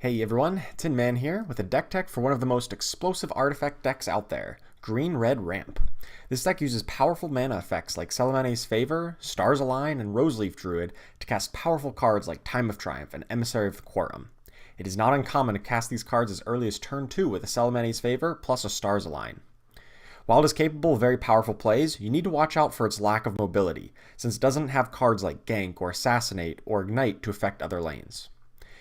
Hey everyone, Tin Man here with a deck tech for one of the most explosive artifact decks out there, Green-Red Ramp. This deck uses powerful mana effects like Selemane's Favor, Stars Align, and Roseleaf Druid to cast powerful cards like Time of Triumph and Emissary of the Quorum. It is not uncommon to cast these cards as early as turn 2 with a Selemane's Favor plus a Stars Align. While it is capable of very powerful plays, you need to watch out for its lack of mobility, since it doesn't have cards like Gank or Assassinate or Ignite to affect other lanes.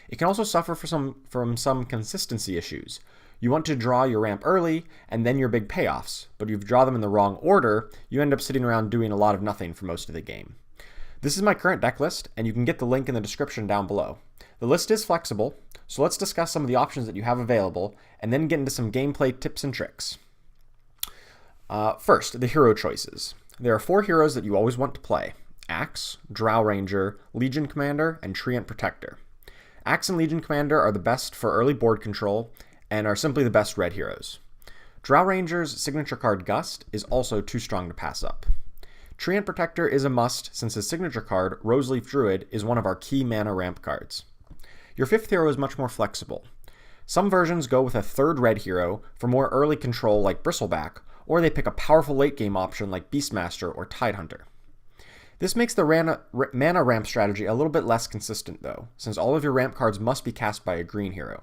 It can also suffer from some consistency issues. You want to draw your ramp early, and then your big payoffs, but if you draw them in the wrong order, you end up sitting around doing a lot of nothing for most of the game. This is my current deck list, and you can get the link in the description down below. The list is flexible, so let's discuss some of the options that you have available, and then get into some gameplay tips and tricks. First, the hero choices. There are 4 heroes that you always want to play: Axe, Drow Ranger, Legion Commander, and Treant Protector. Axe and Legion Commander are the best for early board control and are simply the best red heroes. Drow Ranger's signature card Gust is also too strong to pass up. Treant Protector is a must since his signature card, Roseleaf Druid, is one of our key mana ramp cards. Your 5th hero is much more flexible. Some versions go with a 3rd red hero for more early control like Bristleback, or they pick a powerful late game option like Beastmaster or Tidehunter. This makes the mana ramp strategy a little bit less consistent though, since all of your ramp cards must be cast by a green hero.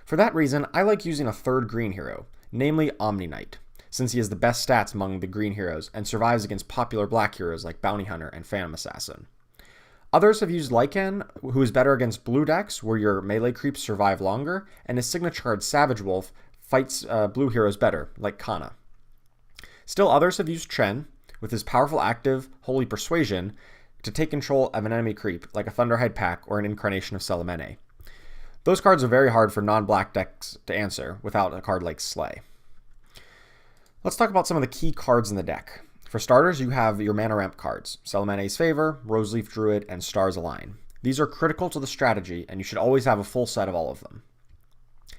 For that reason, I like using a 3rd green hero, namely Omni Knight, since he has the best stats among the green heroes and survives against popular black heroes like Bounty Hunter and Phantom Assassin. Others have used Lycan, who is better against blue decks where your melee creeps survive longer, and his signature card Savage Wolf fights blue heroes better, like Kana. Still others have used Chen, with his powerful active, Holy Persuasion, to take control of an enemy creep, like a Thunderhide Pack or an Incarnation of Selemene. Those cards are very hard for non-black decks to answer without a card like Slay. Let's talk about some of the key cards in the deck. For starters, you have your mana ramp cards, Selemene's Favor, Roseleaf Druid, and Stars Align. These are critical to the strategy, and you should always have a full set of all of them.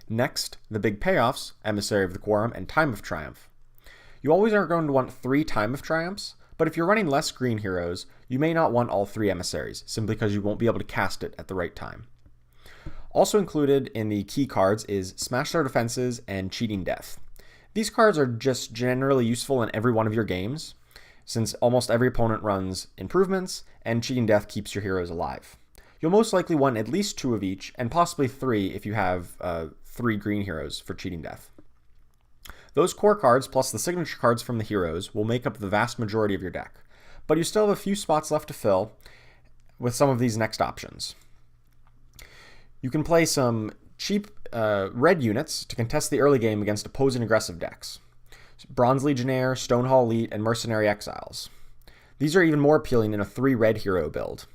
Next, the big payoffs, Emissary of the Quorum and Time of Triumph. You always are going to want 3 Time of Triumphs, but if you're running less green heroes, you may not want all 3 emissaries, simply because you won't be able to cast it at the right time. Also included in the key cards is Smash Their Defenses and Cheating Death. These cards are just generally useful in every one of your games, since almost every opponent runs improvements, and Cheating Death keeps your heroes alive. You'll most likely want at least 2 of each, and possibly 3 if you have 3 green heroes for Cheating Death. Those core cards, plus the signature cards from the heroes, will make up the vast majority of your deck, but you still have a few spots left to fill with some of these next options. You can play some cheap red units to contest the early game against opposing aggressive decks. Bronze Legionnaire, Stonehall Elite, and Mercenary Exiles. These are even more appealing in a 3 red hero build.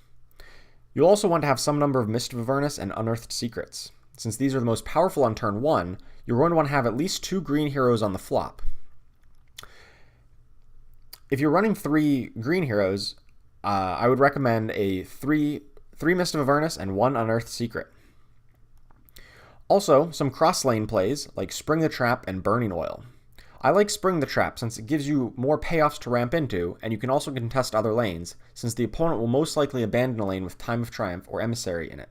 You'll also want to have some number of Mist of Avernus and Unearthed Secrets. Since these are the most powerful on turn 1, you're going to want to have at least 2 green heroes on the flop. If you're running 3 green heroes, I would recommend a 3 Mist of Avernus and 1 Unearthed Secret. Also, some cross-lane plays like Spring the Trap and Burning Oil. I like Spring the Trap since it gives you more payoffs to ramp into, and you can also contest other lanes, since the opponent will most likely abandon a lane with Time of Triumph or Emissary in it.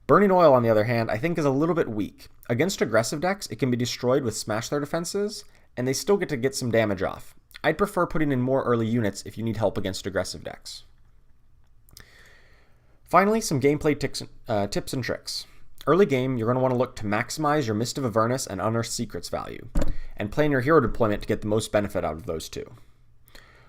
Burning Oil, on the other hand, I think is a little bit weak. Against aggressive decks, it can be destroyed with Smash Their Defenses, and they still get some damage off. I'd prefer putting in more early units if you need help against aggressive decks. Finally, some gameplay tips and tricks. Early game, you're going to want to look to maximize your Mist of Avernus and Unearthed Secrets value, and plan your hero deployment to get the most benefit out of those 2.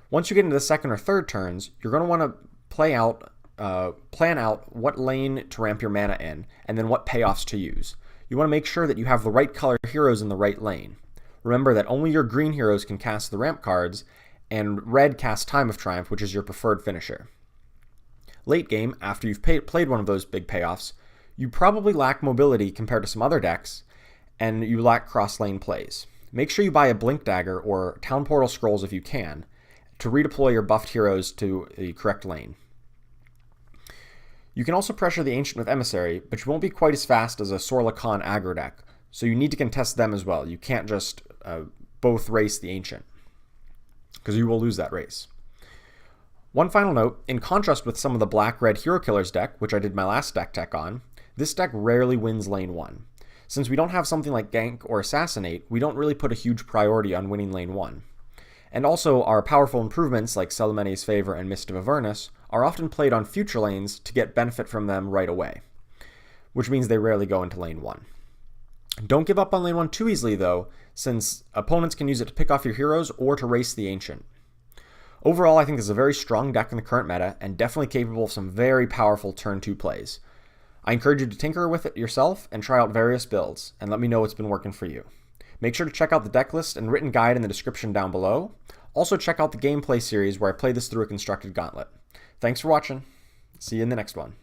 Once you get into the 2nd or 3rd turns, you're going to want to plan out what lane to ramp your mana in, and then what payoffs to use. You want to make sure that you have the right color heroes in the right lane. Remember that only your green heroes can cast the ramp cards, and red casts Time of Triumph, which is your preferred finisher. Late game, after you've played one of those big payoffs, you probably lack mobility compared to some other decks, and you lack cross-lane plays. Make sure you buy a Blink Dagger or Town Portal Scrolls if you can, to redeploy your buffed heroes to the correct lane. You can also pressure the Ancient with Emissary, but you won't be quite as fast as a Sorla Khan aggro deck, so you need to contest them as well. You can't just both race the Ancient, because you will lose that race. One final note, in contrast with some of the black-red Hero Killers deck, which I did my last deck tech on, This deck rarely wins lane 1. Since we don't have something like gank or assassinate, we don't really put a huge priority on winning lane 1. And also, our powerful improvements like Celemene's Favor and Mist of Avernus are often played on future lanes to get benefit from them right away, which means they rarely go into lane 1. Don't give up on lane 1 too easily though, since opponents can use it to pick off your heroes or to race the Ancient. Overall, I think this is a very strong deck in the current meta, and definitely capable of some very powerful turn 2 plays. I encourage you to tinker with it yourself and try out various builds, and let me know what's been working for you. Make sure to check out the deck list and written guide in the description down below. Also check out the gameplay series where I play this through a constructed gauntlet. Thanks for watching. See you in the next one.